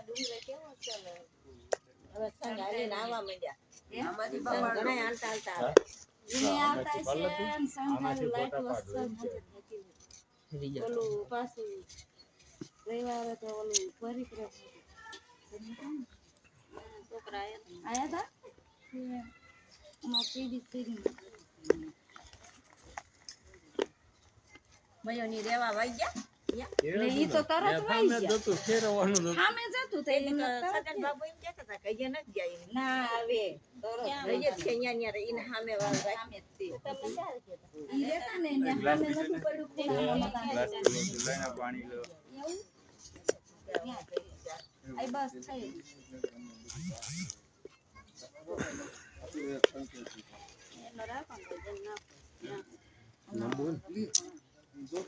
ડુંગરે કેવો છે હવે સંગાલીને આવવા માંડ્યા આમાંથી ઘણા હાલતા હાલતા એને આવતા છે સંઘારું લાઈટ વસ્તુ ઓલું પાછું રવિવારે તો ઓલું પરિક્રમ છોકરા આયા હતા મયોની રેવા વાઈ ગયા ઈ તો તરત વાઈ ગયા સામે જતું તો એને સગન બાબુ એમ કહેતા હતા કે ન ગયા ના આવે તરત રહી જ છે ન્યા રે ઈને સામે વાળ સામે જ છે તમને ક્યારે કહેતા ઈ રહેતા ને ન્યા સામે નથી પડ્યું લઈને પાણી લો આઈ બસ થઈ એનો રાખો ના બોલ જો